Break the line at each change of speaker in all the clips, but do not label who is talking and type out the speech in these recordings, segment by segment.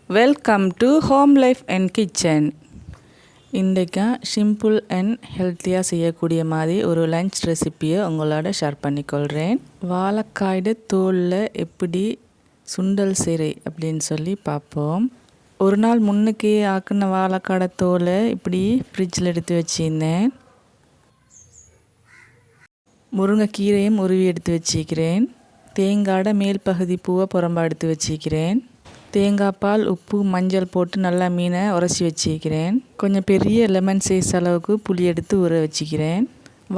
Welcome to home life and kitchen. இன்றைக்கா simple and ஹெல்த்தியாக செய்யக்கூடிய மாதிரி ஒரு லஞ்ச் ரெசிப்பியை உங்களோட ஷேர் பண்ணிக்கொள்கிறேன். வாழைக்காயோட தோலில் எப்படி சுண்டல் செய்கிறே அப்படின்னு சொல்லி பார்ப்போம். ஒரு நாள் முன்னுக்கே ஆக்கின வாழைக்காட தோலை இப்படி ஃப்ரிட்ஜில் எடுத்து வச்சுருந்தேன். முருங்கைக்கீரையும் உருவி எடுத்து வச்சுக்கிறேன். தேங்காயோட மேல் பகுதி பூவை புறம்பா எடுத்து வச்சுக்கிறேன். தேங்காய் பால், உப்பு, மஞ்சள் போட்டு நல்லா மீனை உரைச்சி வச்சுக்கிறேன். கொஞ்சம் பெரிய லெமன் சைஸ் அளவுக்கு புளி எடுத்து ஊற வச்சுக்கிறேன்.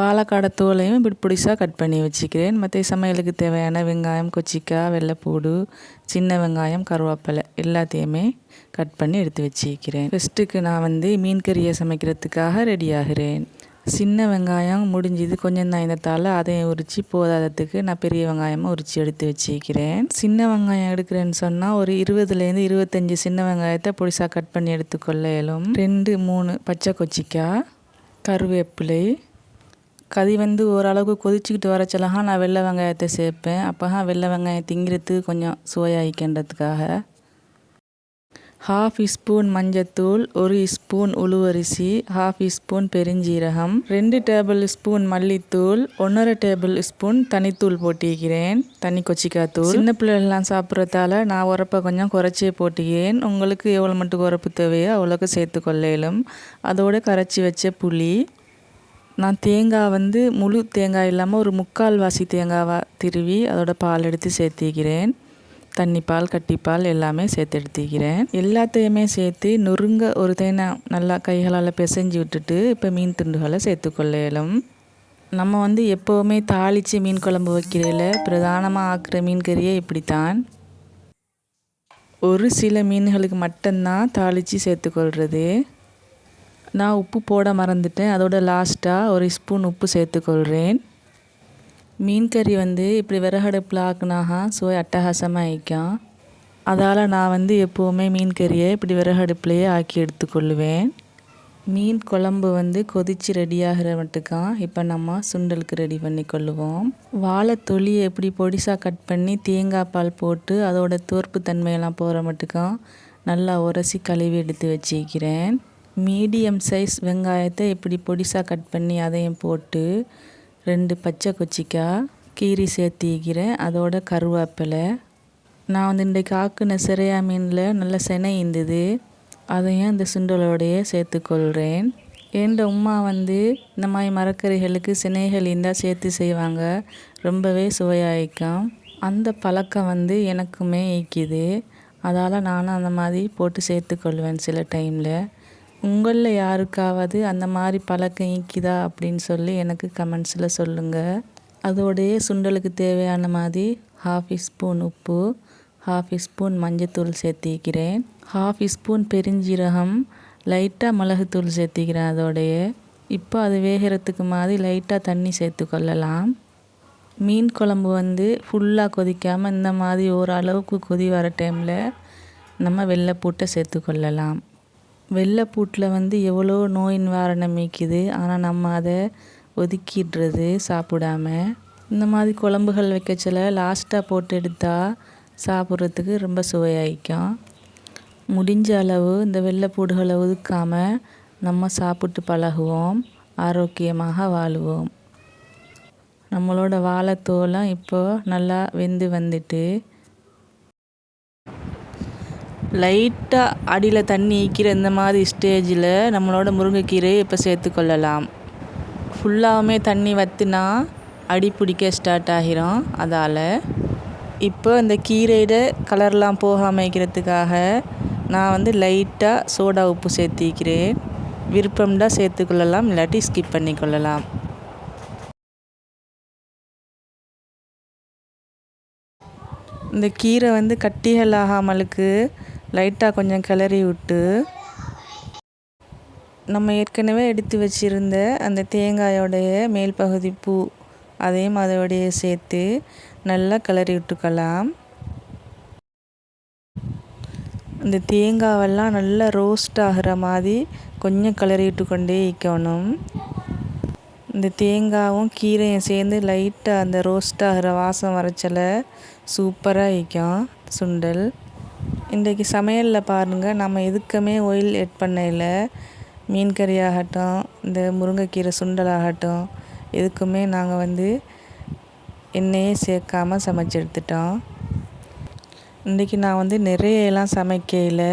வாழைக்காட தோலையும் இப்படி பொடிசாக கட் பண்ணி வச்சுக்கிறேன். மற்ற சமையலுக்கு தேவையான வெங்காயம், கொச்சிக்காய், வெள்ளைப்பூடு, சின்ன வெங்காயம், கருவேப்பிலை எல்லாத்தையுமே கட் பண்ணி எடுத்து வச்சுக்கிறேன். ஃபஸ்ட்டுக்கு நான் மீன் கறியை சமைக்கிறதுக்காக ரெடி ஆகிறேன். சின்ன வெங்காயம் முடிஞ்சுது, கொஞ்சம் தான் இருந்ததால் அதையும் உரித்து போதாததுக்கு நான் பெரிய வெங்காயமாக உரித்து எடுத்து வச்சுக்கிறேன். சின்ன வெங்காயம் எடுக்கிறேன்னு சொன்னால் ஒரு 20லேருந்து 25 சின்ன வெங்காயத்தை பொடிசாக கட் பண்ணி எடுத்துக்கொள்ள இயலும். 2-3 பச்சை கொச்சிக்காய், கருவேப்பிலை. கறி ஓரளவுக்கு கொதிச்சுக்கிட்டு வரச்சலாக நான் வெள்ளை வெங்காயத்தை சேர்ப்பேன். அப்போ வெள்ளை வெங்காயம் திங்கிறதுக்கு கொஞ்சம் சுவையாகிக்கின்றதுக்காக. 1/2 ஸ்பூன் மஞ்சத்தூள், 1 ஸ்பூன் உளுவரிசி, 1/2 ஸ்பூன் பெருஞ்சீரகம், 2 டேபிள் ஸ்பூன் மல்லித்தூள், 1/2 டேபிள் ஸ்பூன் தனித்தூள் போட்டிக்கிறேன். தனி கொச்சிக்காய் தூள். சின்ன பிள்ளைகள்லாம் சாப்பிட்றதால நான் உரப்பை கொஞ்சம் குறைச்சே போட்டிக்கிறேன். உங்களுக்கு எவ்வளோ மட்டும் உரப்பு தேவையோ அவ்வளோக்கு சேர்த்து கொள்ளையிலும். அதோடு கரைச்சி வச்ச புளி. நான் தேங்காய் முழு தேங்காய் இல்லாமல் ஒரு 3/4 வாசி தேங்காவை திருவி அதோட பால் எடுத்து சேர்த்திக்கிறேன். தண்ணிப்பால், கட்டிப்பால் எல்லாமே சேர்த்து எடுத்துக்கிறேன். எல்லாத்தையுமே சேர்த்து நொறுங்க ஒரு தேங்காய் நல்லா கைகளால் பிசைஞ்சு விட்டுட்டு இப்போ மீன் துண்டுகளை சேர்த்துக்கொள்ள இயலும். நம்ம எப்போவுமே தாளித்து மீன் குழம்பு வைக்கிறதில்ல, பிரதானமாக ஆக்குற மீன் கறியே இப்படித்தான். ஒரு சில மீன்களுக்கு மட்டும்தான் தாளித்து சேர்த்துக்கொள்கிறது. நான் உப்பு போட மறந்துட்டேன். அதோட லாஸ்ட்டாக 1 ஸ்பூன் உப்பு சேர்த்துக்கொள்கிறேன். மீன் கறி இப்படி விறகடுப்பில் ஆக்குனாக சுவை அட்டகாசமாக ஆயிக்கும். அதால் நான் எப்போவுமே மீன் கறியை இப்படி விறகடுப்புலையே ஆக்கி எடுத்துக்கொள்ளுவேன். மீன் குழம்பு கொதித்து ரெடியாகிற மட்டுக்கான் இப்போ நம்ம சுண்டலுக்கு ரெடி பண்ணி கொள்ளுவோம். வாழை தொலியை எப்படி பொடிசாக கட் பண்ணி தேங்காய் பால் போட்டு அதோட தோற்பு தன்மையெல்லாம் போகிற மட்டுக்கான் நல்லா உரசி கழுவி எடுத்து வச்சுக்கிறேன். மீடியம் சைஸ் வெங்காயத்தை இப்படி பொடிசாக கட் பண்ணி அதையும் போட்டு 2 பச்சை கொச்சிக்காய் கீரி சேர்த்திக்கிறேன். அதோட கருவேப்பிலை. நான் இன்றைக்கு ஆக்குன சிறையா மீனில் நல்ல செனை இருந்தது, அதையும் இந்த சுண்டலோடையே சேர்த்துக்கொள்கிறேன். என் உம்மா இந்த மாதிரி மரக்கறிகளுக்கு சினைகள் இருந்தால் சேர்த்து செய்வாங்க, ரொம்பவே சுவையாயிக்கும். அந்த பழக்கம் எனக்குமே ஈக்குது. அதால் நானும் அந்த மாதிரி போட்டு சேர்த்துக்கொள்வேன் சில டைமில். உங்களில் யாருக்காவது அந்த மாதிரி பழக்கம் ஈக்குதா அப்படின்னு சொல்லி எனக்கு கமெண்ட்ஸில் சொல்லுங்கள். அதோடைய சுண்டலுக்கு தேவையான மாதிரி 1/2 ஸ்பூன் உப்பு, 1/2 ஸ்பூன் மஞ்சத்தூள் சேர்த்திக்கிறேன். 1/2 ஸ்பூன் பெருஞ்சீரகம், லைட்டாக மிளகுத்தூள் சேர்த்திக்கிறேன். அதோடைய இப்போ அது வேகிறதுக்கு மாதிரி லைட்டாக தண்ணி சேர்த்துக்கொள்ளலாம். மீன் குழம்பு ஃபுல்லாக கொதிக்காமல் இந்த மாதிரி ஓரளவுக்கு கொதி வர டைமில் நம்ம வெள்ளைப்பூட்டை சேர்த்துக்கொள்ளலாம். வெள்ளைப்பூட்டில் எவ்வளோ நோய் நிவாரணம் மீக்குது, ஆனால் நம்ம அதை ஒதுக்கிடுறது சாப்பிடாம. இந்த மாதிரி குழம்புகள் வைக்கச்சல லாஸ்ட்டாக போட்டு எடுத்தால் சாப்பிட்றதுக்கு ரொம்ப சுவையாயிக்கும். முடிஞ்ச அளவு இந்த வெள்ளைப்பூடுகளை ஒதுக்காமல் நம்ம சாப்பிட்டு பழகுவோம், ஆரோக்கியமாக வாழுவோம். நம்மளோட வாழைத்தோலம் இப்போது நல்லா வெந்து வந்துட்டு லைட்டாக அடியில் தண்ணி ஈக்கிற இந்த மாதிரி ஸ்டேஜில் நம்மளோட முருங்கைக்கீரை இப்போ சேர்த்துக்கொள்ளலாம். ஃபுல்லாகவுமே தண்ணி வற்றினா அடி பிடிக்க ஸ்டார்ட் ஆகிரும். அதால் இப்போ இந்த கீரையோட கலர்லாம் போகாமல் வைக்கிறதுக்காக நான் லைட்டாக சோடா உப்பு சேர்த்திக்கிறேன். விருப்பம்தான் சேர்த்துக்கொள்ளலாம், இல்லாட்டி ஸ்கிப் பண்ணிக்கொள்ளலாம். இந்த கீரை கட்டிகள் ஆகாமலுக்கு லைட்டாக கொஞ்சம் கிளறி விட்டு நம்ம ஏற்கனவே எடுத்து வச்சுருந்த அந்த தேங்காயோடைய மேல் பகுதி பூ அதையும் அதோடைய சேர்த்து நல்லா கிளறி விட்டுக்கலாம். இந்த தேங்காவெல்லாம் நல்லா ரோஸ்ட் ஆகிற மாதிரி கொஞ்சம் கிளறி விட்டு கொண்டே இருக்கணும். இந்த தேங்காயும் கீரையும் சேர்ந்து லைட்டாக அந்த ரோஸ்ட் ஆகிற வாசம் வரைச்சல சூப்பராக இருக்கும் சுண்டல். இன்றைக்கி சமையலில் பாருங்கள், நம்ம எதுக்குமே ஆயில் ஆட் பண்ணல. மீன் கறி ஆகட்டும், இந்த முருங்கைக்கீரை சுண்டல் ஆகட்டும், எதுக்குமே நாங்கள் எண்ணெயே சேர்க்காமல் சமைச்சு எடுத்துட்டோம். இன்றைக்கி நான் நிறையலாம் சமைக்கையில்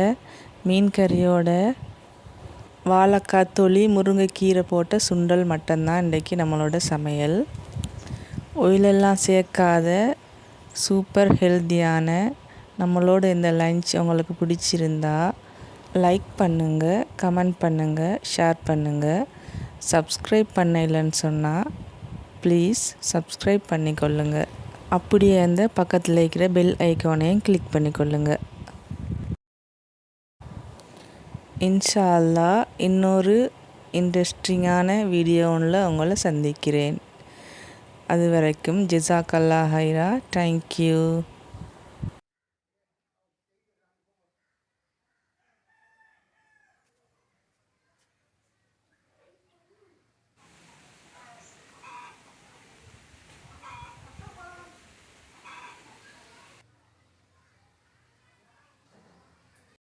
மீன் கறியோட வாழைக்காய் தொளி முருங்கைக்கீரை போட்ட சுண்டல் மட்டும்தான் இன்றைக்கி நம்மளோட சமையல். ஆயிலெல்லாம் சேர்க்காத சூப்பர் ஹெல்த்தியான நம்மளோட இந்த லஞ்ச் உங்களுக்கு பிடிச்சிருந்தா லைக் பண்ணுங்கள், கமெண்ட் பண்ணுங்கள், ஷேர் பண்ணுங்கள். சப்ஸ்கிரைப் பண்ணலைன்னு சொன்னால் ப்ளீஸ் சப்ஸ்கிரைப் பண்ணிக்கொள்ளுங்க. அப்படியே அந்த பக்கத்தில் இருக்கிற பெல் ஐக்கானையும் கிளிக் பண்ணிக்கொள்ளுங்க. இன்ஷா அல்லாஹ் இன்னொரு இன்ட்ரெஸ்டிங்கான வீடியோவில் உங்களை சந்திக்கிறேன். அது வரைக்கும் ஜஸாக்கல்லாஹ் ஹைரா. தேங்க்யூ.